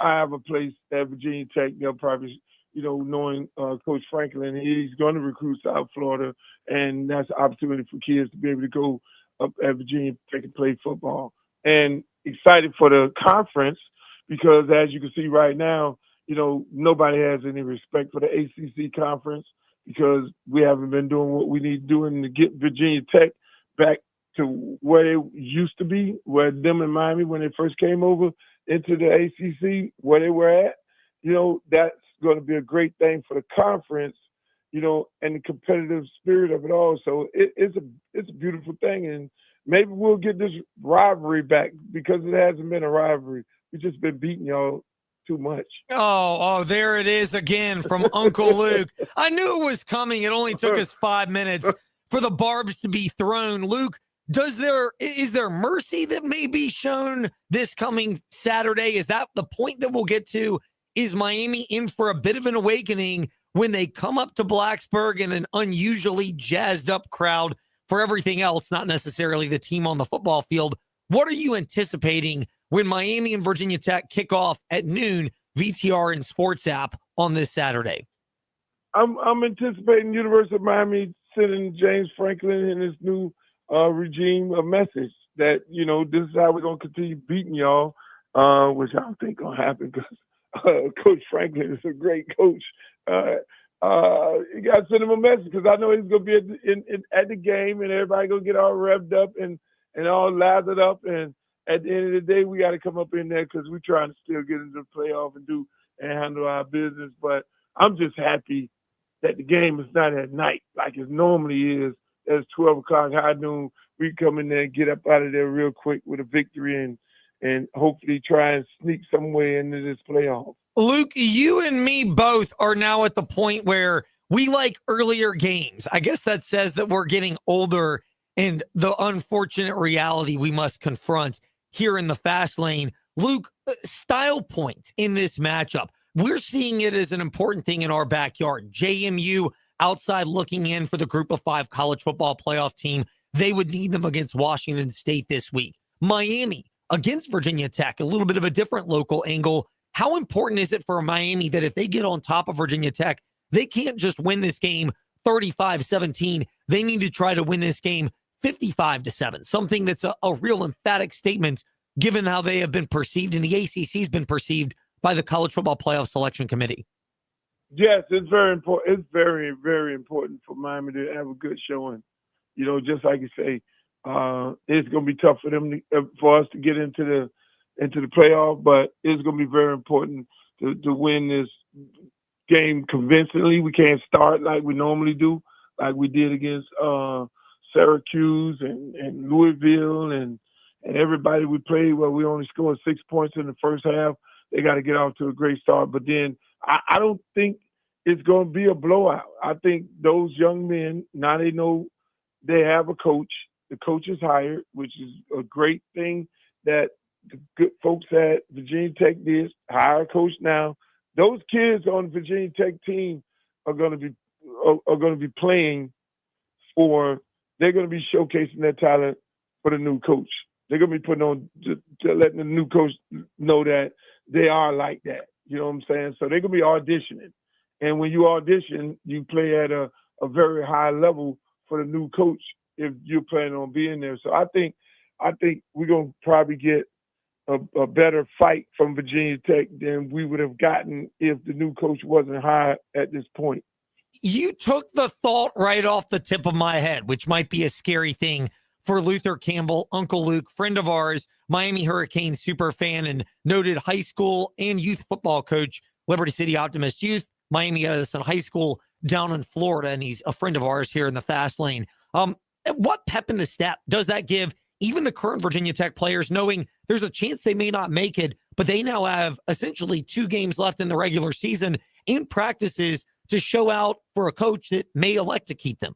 I have a place at Virginia Tech. They'll probably, you know, knowing Coach Franklin, he's going to recruit South Florida, and that's an opportunity for kids to be able to go up at Virginia Tech and play football. And excited for the conference because, as you can see right now, you know, nobody has any respect for the ACC conference because we haven't been doing what we need doing to get Virginia Tech back to where they used to be, where them in Miami, when they first came over into the ACC, where they were at. You know, that's going to be a great thing for the conference, you know, and the competitive spirit of it all. So it's a beautiful thing. And maybe we'll get this rivalry back because it hasn't been a rivalry. We've just been beating y'all too much. Oh, there it is again from Uncle Luke. I knew it was coming. It only took us 5 minutes for the barbs to be thrown. Luke, is there mercy that may be shown this coming Saturday? Is that the point that we'll get to? Is Miami in for a bit of an awakening when they come up to Blacksburg in an unusually jazzed up crowd for everything else, not necessarily the team on the football field? What are you anticipating when Miami and Virginia Tech kick off at noon, VTR and Sports app on this Saturday? I'm anticipating University of Miami sending James Franklin and his new regime a message that, you know, this is how we're going to continue beating y'all, which I don't think going to happen because Coach Franklin is a great coach. You got to send him a message because I know he's going to be at the game and everybody going to get all revved up and all lathered up. And at the end of the day, we got to come up in there because we're trying to still get into the playoff and handle our business. But I'm just happy that the game is not at night like it normally is. It's 12 o'clock, high noon. We come in there and get up out of there real quick with a victory and hopefully try and sneak some way into this playoff. Luke, you and me both are now at the point where we like earlier games. I guess that says that we're getting older and the unfortunate reality we must confront here in the fast lane. Luke, style points in this matchup. We're seeing it as an important thing in our backyard. JMU outside looking in for the Group of 5 college football playoff team. They would need them against Washington State this week. Miami against Virginia Tech, a little bit of a different local angle. How important is it for Miami that if they get on top of Virginia Tech, they can't just win this game 35-17. They need to try to win this game 55-7, something that's a real emphatic statement given how they have been perceived and the ACC has been perceived by the College Football Playoff Selection Committee. Yes, it's very important. It's very, very important for Miami to have a good showing. You know, just like you say, it's going to be tough for them for us to get into the playoff, but it's going to be very important to win this game convincingly. We can't start like we normally do, like we did against Syracuse and Louisville and everybody we played where we only scored 6 points in the first half. They got to get off to a great start. But then I don't think it's going to be a blowout. I think those young men, now they know they have a coach The coach is hired, which is a great thing that the good folks at Virginia Tech did. Hire a coach now. Those kids on the Virginia Tech team are going to be playing for. They're going to be showcasing their talent for the new coach. They're going to be putting on to letting the new coach know that they are like that. You know what I'm saying? So they're going to be auditioning. And when you audition, you play at a very high level for the new coach if you're planning on being there. So I think we're going to probably get a better fight from Virginia Tech than we would have gotten if the new coach wasn't hired at this point. You took the thought right off the tip of my head, which might be a scary thing for Luther Campbell, Uncle Luke, friend of ours, Miami Hurricanes super fan and noted high school and youth football coach, Liberty City Optimist Youth, Miami Edison High School down in Florida, and he's a friend of ours here in the fast lane. What pep in the step does that give even the current Virginia Tech players, knowing there's a chance they may not make it, but they now have essentially 2 games left in the regular season and practices to show out for a coach that may elect to keep them?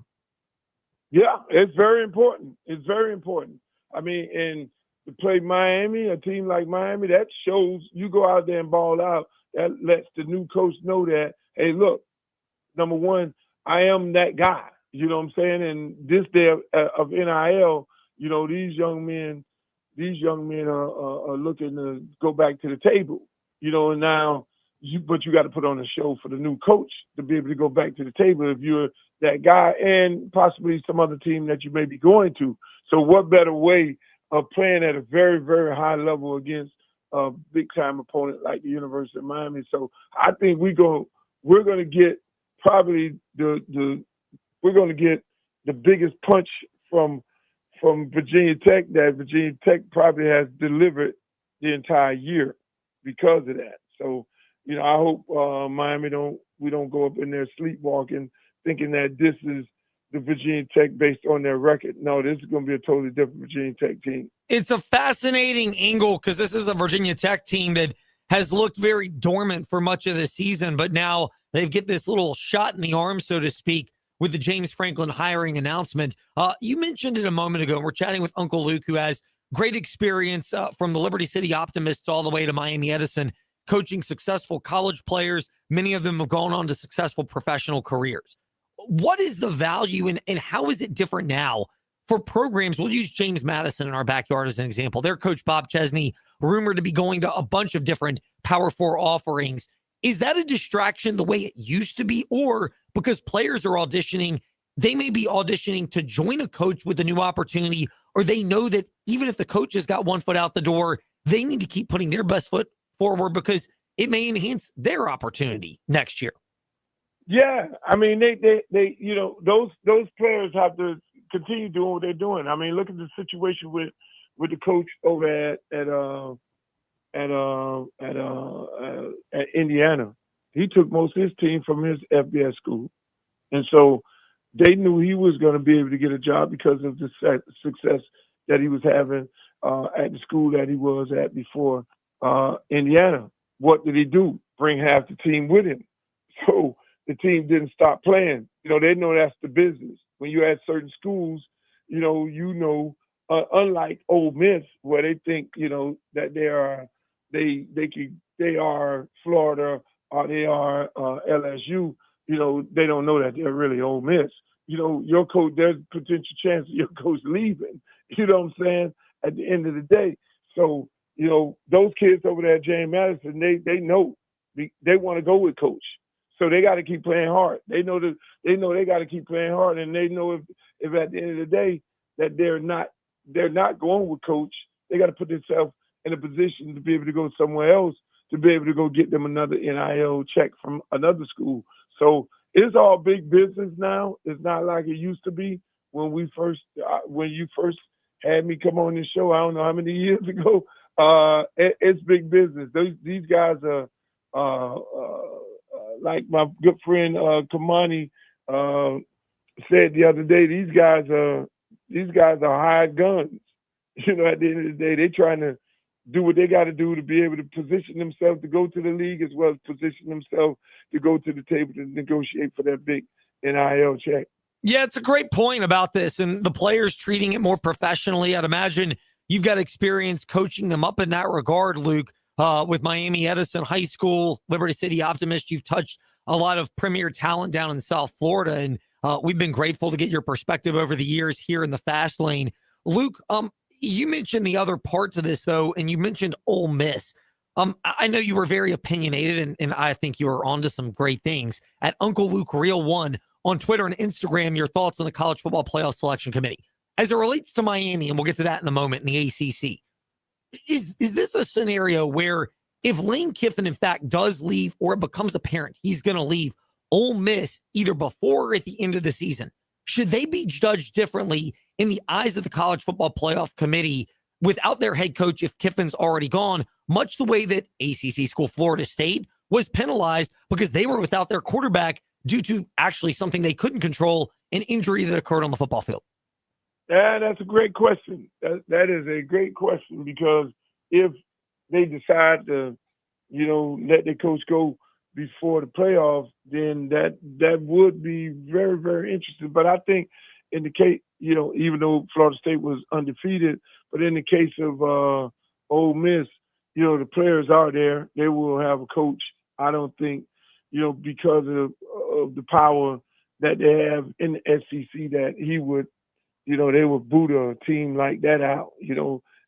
Yeah, it's very important. It's very important. I mean, and to play Miami, a team like Miami, that shows you go out there and ball out. That lets the new coach know that, hey, look, number one, I am that guy. You know what I'm saying? And this day of NIL, you know, these young men are looking to go back to the table. You know, and now, but you got to put on a show for the new coach to be able to go back to the table if you're that guy and possibly some other team that you may be going to. So what better way of playing at a very, very high level against a big-time opponent like the University of Miami? So I think we're going to get probably we're going to get the biggest punch from Virginia Tech that Virginia Tech probably has delivered the entire year because of that. So, you know, I hope Miami we don't go up in there sleepwalking thinking that this is the Virginia Tech based on their record. No, this is going to be a totally different Virginia Tech team. It's a fascinating angle because this is a Virginia Tech team that has looked very dormant for much of the season, but now they get this little shot in the arm, so to speak, with the James Franklin hiring announcement. You mentioned it a moment ago, and we're chatting with Uncle Luke, who has great experience from the Liberty City Optimists all the way to Miami Edison, coaching successful college players. Many of them have gone on to successful professional careers. What is the value and how is it different now for programs? We'll use James Madison in our backyard as an example. Their coach, Bob Chesney, rumored to be going to a bunch of different Power 4 offerings. Is that a distraction the way it used to be? Or because players are auditioning, they may be auditioning to join a coach with a new opportunity, or they know that even if the coach has got one foot out the door, they need to keep putting their best foot forward because it may enhance their opportunity next year. Yeah, I mean, they you know, those players have to continue doing what they're doing. I mean, look at the situation with the coach over at Indiana. He took most of his team from his FBS school, and so they knew he was going to be able to get a job because of the success that he was having at the school that he was at before Indiana. What did he do? Bring half the team with him. So the team didn't stop playing. You know, they know that's the business. When you're at certain schools, unlike Ole Miss, where they think, you know, that they are Florida or they are LSU, you know, they don't know that they're really Ole Miss. You know, your coach, there's a potential chance of your coach leaving. You know what I'm saying? At the end of the day. So, you know, those kids over there at James Madison, they know they want to go with coach. So they got to keep playing hard. They know they got to keep playing hard, and they know if at the end of the day that they're not going with coach, they got to put themselves in a position to be able to go somewhere else to be able to go get them another NIL check from another school. So it's all big business now. It's not like it used to be when you first had me come on this show. I don't know how many years ago. It's big business. These guys are like my good friend Kamani said the other day. These guys are hired guns. You know, at the end of the day, they're trying to do what they got to do to be able to position themselves to go to the league as well as position themselves to go to the table to negotiate for that big NIL check. Yeah, it's a great point about this and the players treating it more professionally. I'd imagine you've got experience coaching them up in that regard, Luke, with Miami Edison High School, Liberty City Optimist. You've touched a lot of premier talent down in South Florida, and we've been grateful to get your perspective over the years here in the Fast Lane. Luke, you mentioned the other parts of this, though, and you mentioned Ole Miss. I know you were very opinionated, and I think you were onto some great things. At Uncle Luke Real One on Twitter and Instagram, your thoughts on the College Football Playoff Selection Committee. As it relates to Miami, and we'll get to that in a moment, in the ACC, is this a scenario where if Lane Kiffin, in fact, does leave or it becomes apparent he's going to leave Ole Miss either before or at the end of the season, should they be judged differently in the eyes of the College Football Playoff Committee without their head coach if Kiffin's already gone, much the way that ACC school Florida State was penalized because they were without their quarterback due to actually something they couldn't control, an injury that occurred on the football field? Yeah, that's a great question. That is a great question, because if they decide to, let their coach go before the playoffs, then that would be very, very interesting. But I think in the case, even though Florida State was undefeated, but in the case of Ole Miss, the players are there. They will have a coach. I don't think, because of the power that they have in the SEC, that he would, they would boot a team like that out.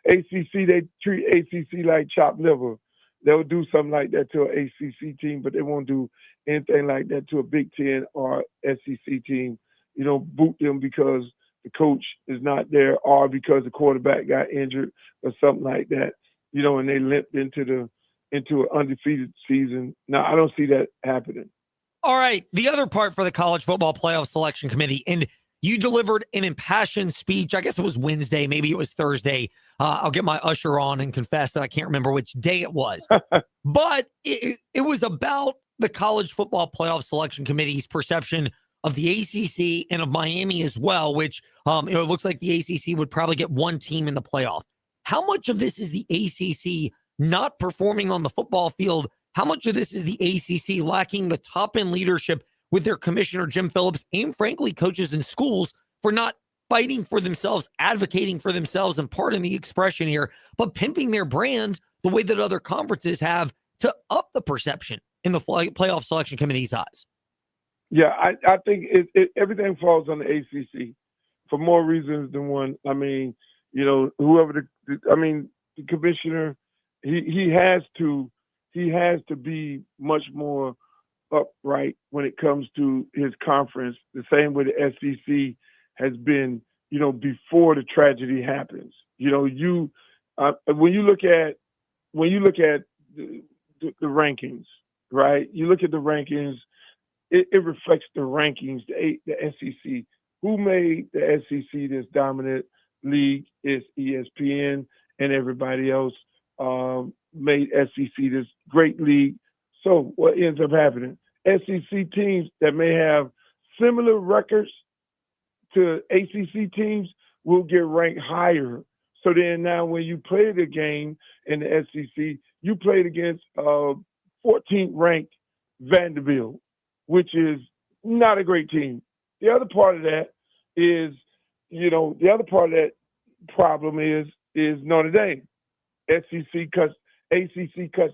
ACC, they treat ACC like chopped liver. They'll do something like that to an ACC team, but they won't do anything like that to a Big Ten or SEC team. Boot them because the coach is not there or because the quarterback got injured or something like that, and they limped into an undefeated season. Now, I don't see that happening. All right. The other part for the College Football Playoff Selection Committee, and you delivered an impassioned speech. I guess it was Wednesday. Maybe it was Thursday. I'll get my usher on and confess that I can't remember which day it was. But it was about the College Football Playoff Selection Committee's perception of the ACC and of Miami as well, which it looks like the ACC would probably get one team in the playoff. How much of this is the ACC not performing on the football field? How much of this is the ACC lacking the top-end leadership with their commissioner, Jim Phillips, and frankly, coaches in schools for not fighting for themselves, advocating for themselves, and pardon the expression here, but pimping their brand the way that other conferences have to up the perception in the playoff selection committee's eyes? Yeah, I think everything falls on the ACC for more reasons than one. I mean, whoever the commissioner, he has to be much more upright when it comes to his conference, the same way the SEC has been, before the tragedy happens. When you look at the rankings, right? You look at the rankings, it reflects the rankings, the SEC. Who made the SEC this dominant league? Is ESPN, and everybody else made SEC this great league. So what ends up happening? SEC teams that may have similar records to ACC teams will get ranked higher. So then now when you play the game in the SEC, you played against 14th ranked Vanderbilt, which is not a great team. The other part of that is, the other part of that problem is Notre Dame. ACC cuts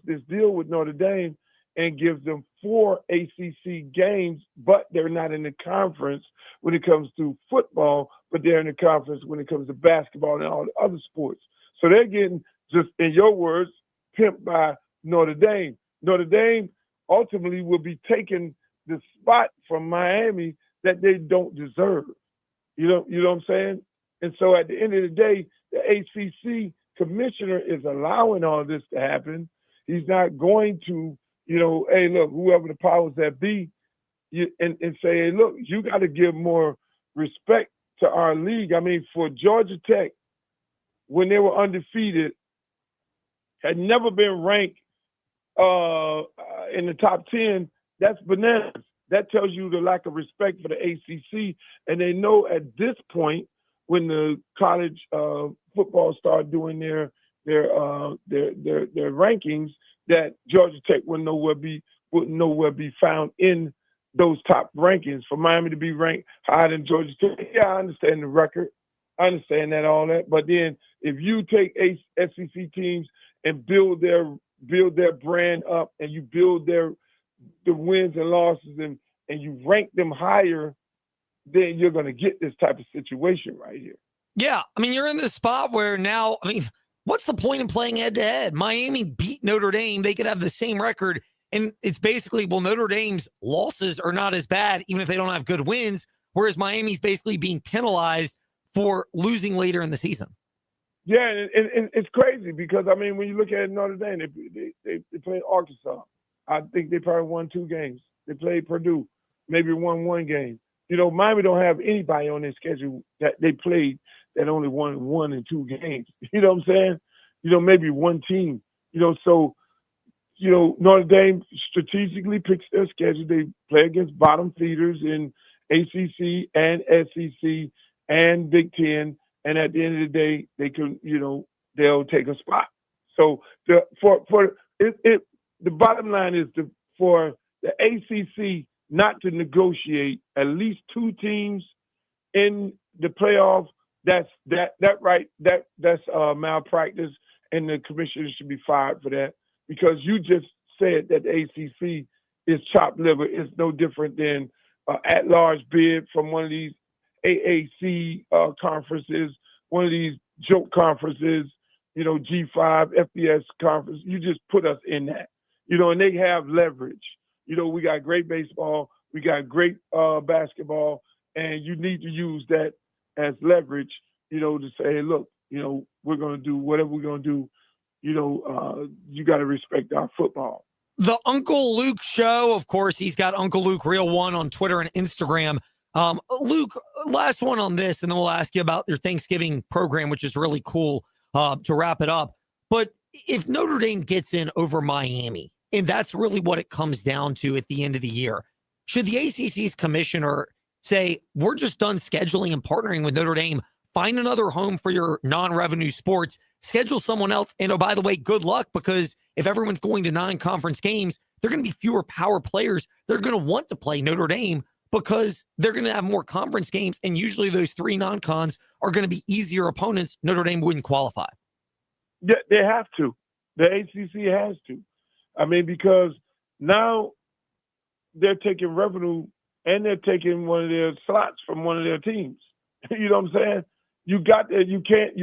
this deal with Notre Dame and gives them 4 ACC games, but they're not in the conference when it comes to football, but they're in the conference when it comes to basketball and all the other sports. So they're getting, just in your words, pimped by Notre Dame. Notre Dame ultimately will be taking the spot from Miami that they don't deserve. You know what I'm saying? And so at the end of the day, the ACC commissioner is allowing all this to happen. He's not going to, hey, look, whoever the powers that be, and say, hey, look, you got to give more respect to our league. I mean, for Georgia Tech, when they were undefeated, had never been ranked in the top 10, that's bananas. That tells you the lack of respect for the ACC. And they know at this point, when the college football started doing their rankings, that Georgia Tech wouldn't nowhere be found in those top rankings. For Miami to be ranked higher than Georgia Tech, yeah, I understand the record. I understand that, all that. But then if you take SEC teams and build their brand up, and you build the wins and losses, and you rank them higher, then you're going to get this type of situation right here. Yeah, I mean, you're in this spot where now, I mean, what's the point in playing head-to-head? Miami beat Notre Dame. They could have the same record, and it's basically, well, Notre Dame's losses are not as bad, even if they don't have good wins, whereas Miami's basically being penalized for losing later in the season. Yeah, and it's crazy because, I mean, when you look at Notre Dame, they played Arkansas. I think they probably won 2 games. They played Purdue, maybe won 1 game. You know, Miami don't have anybody on their schedule that they played that only won 1 and 2 games. You know what I'm saying? You know, maybe 1 team. You know, so, you know, Notre Dame strategically picks their schedule. They play against bottom feeders in ACC and SEC and Big Ten. And at the end of the day, they can, you know, they'll take a spot. So the bottom line is for the ACC not to negotiate at least 2 teams in the playoff. That's malpractice, and the commissioner should be fired for that, because you just said that the ACC is chopped liver. It's no different than at-large bid from one of these AAC conferences, one of these joke conferences, you know, G5, FBS conference. You just put us in that, you know, and they have leverage. You know, we got great baseball, we got great basketball, and you need to use that as leverage, you know, to say, hey, look, you know, we're going to do whatever we're going to do. You know, you got to respect our football. The Uncle Luke Show, of course, he's got Uncle Luke Real One on Twitter and Instagram. Luke, last one on this, and then we'll ask you about your Thanksgiving program, which is really cool to wrap it up. But if Notre Dame gets in over Miami, and that's really what it comes down to at the end of the year, should the ACC's commissioner say, we're just done scheduling and partnering with Notre Dame, find another home for your non-revenue sports, schedule someone else, and oh, by the way, good luck, because if everyone's going to non-conference games, there are going to be fewer power players that are going to want to play Notre Dame, because they're going to have more conference games, and usually those 3 non-cons are going to be easier opponents. Notre Dame wouldn't qualify. Yeah, they have to. The ACC has to. I mean, because now they're taking revenue and they're taking one of their slots from one of their teams. You know what I'm saying? You got that. You can't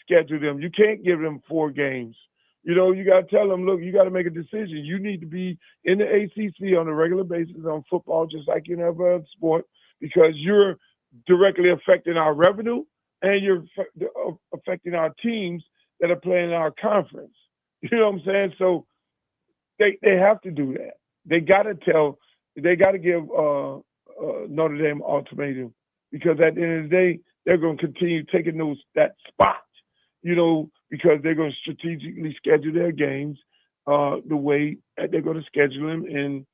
schedule them. You can't give them 4 games. You know, you got to tell them, look, you got to make a decision. You need to be in the ACC on a regular basis on football, just like in every other sport, because you're directly affecting our revenue and you're affecting our teams that are playing in our conference. You know what I'm saying? So they have to do that. They got to give Notre Dame ultimatum, because at the end of the day, they're going to continue taking that spot, you know, because they're going to strategically schedule their games the way that they're going to schedule them, and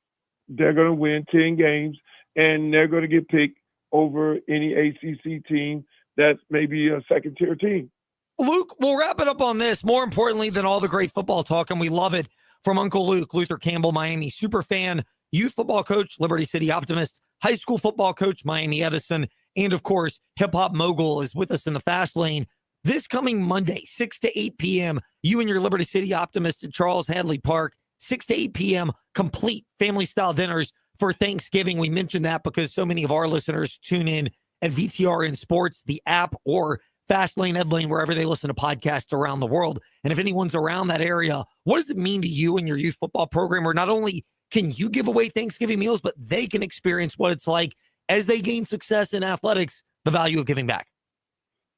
they're going to win 10 games, and they're going to get picked over any ACC team that's maybe a second-tier team. Luke, we'll wrap it up on this. More importantly than all the great football talk, and we love it, from Uncle Luke, Luther Campbell, Miami superfan, youth football coach, Liberty City Optimists, high school football coach, Miami Edison, and of course, hip-hop mogul is with us in the fast lane. This coming Monday, 6 to 8 p.m., you and your Liberty City Optimists at Charles Hadley Park, 6 to 8 p.m., complete family-style dinners for Thanksgiving. We mentioned that because so many of our listeners tune in at VTRN Sports, the app, or Fastlane, Edlane, wherever they listen to podcasts around the world. And if anyone's around that area, what does it mean to you and your youth football program, where not only can you give away Thanksgiving meals, but they can experience what it's like as they gain success in athletics, the value of giving back?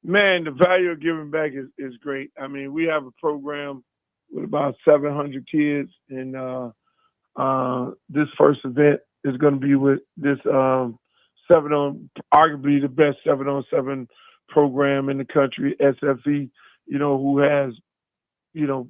Man, the value of giving back is great. I mean, we have a program with about 700 kids, and this first event is going to be with this arguably the best 7-on-7 program in the country, SFE, you know, who has, you know,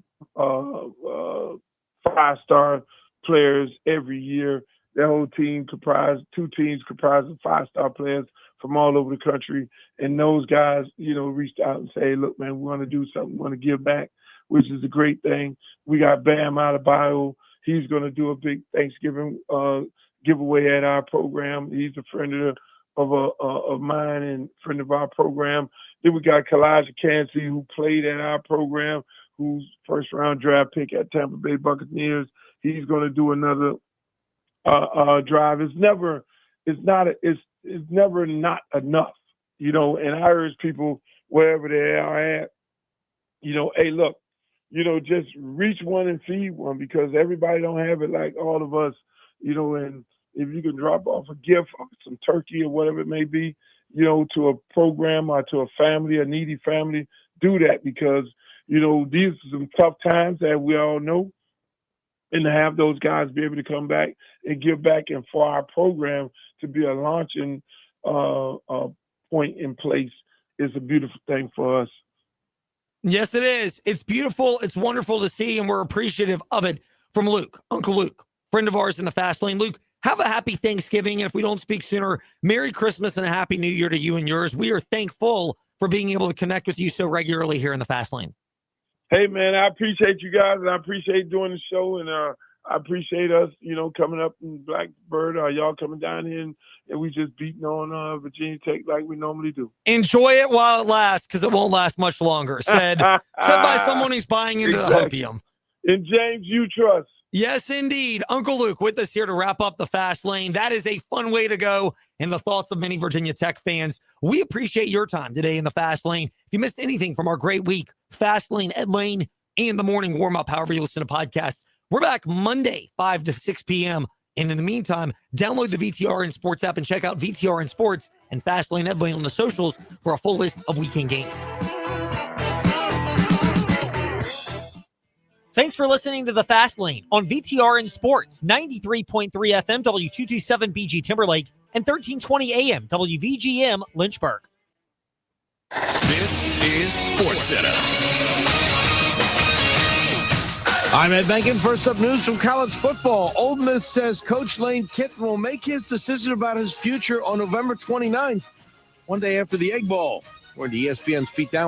5-star players every year. Their whole team comprised 2 teams comprised of 5-star players from all over the country. And those guys, you know, reached out and say, look, man, we want to do something. We want to give back, which is a great thing. We got Bam Adebayo. He's going to do a big Thanksgiving giveaway at our program. He's a friend of mine and friend of our program. Then we got Kalijah Kancey, who played at our program, who's first-round draft pick at Tampa Bay Buccaneers. He's going to do another drive. It's never not enough, you know. And I urge people wherever they are at, you know, hey, look, you know, just reach one and feed one, because everybody don't have it like all of us, you know. And if you can drop off a gift, or some turkey or whatever it may be, you know, to a program or to a family, a needy family, do that, because, you know, these are some tough times that we all know. And to have those guys be able to come back and give back, and for our program to be a launching point in place, is a beautiful thing for us. Yes, it is. It's beautiful. It's wonderful to see, and we're appreciative of it from Luke, Uncle Luke, friend of ours in the Fast Lane. Luke, have a happy Thanksgiving. And if we don't speak sooner, Merry Christmas and a Happy New Year to you and yours. We are thankful for being able to connect with you so regularly here in the Fast Lane. Hey, man, I appreciate you guys, and I appreciate doing the show, and I appreciate us, you know, coming up in Blackbird, y'all coming down here, and we just beating on Virginia Tech like we normally do. Enjoy it while it lasts, because it won't last much longer. Said by someone who's buying into the hopium. And James, you trust. Yes, indeed. Uncle Luke with us here to wrap up the Fast Lane. That is a fun way to go in the thoughts of many Virginia Tech fans. We appreciate your time today in the Fast Lane. If you missed anything from our great week, Fast Lane, Ed Lane, and the morning warm-up, however you listen to podcasts, we're back Monday, 5 to 6 p.m. And in the meantime, download the VTRN Sports app and check out VTRN Sports and Fast Lane Ed Lane on the socials for a full list of weekend games. Thanks for listening to The Fast Lane on VTRN Sports, 93.3 FM, W227BG Timberlake, and 1320 AM, WVGM Lynchburg. This is Sports Center. I'm Ed Benkin. First up, news from college football. Ole Miss says Coach Lane Kiffin will make his decision about his future on November 29th, one day after the Egg Bowl. According to ESPN's Pete Dowell.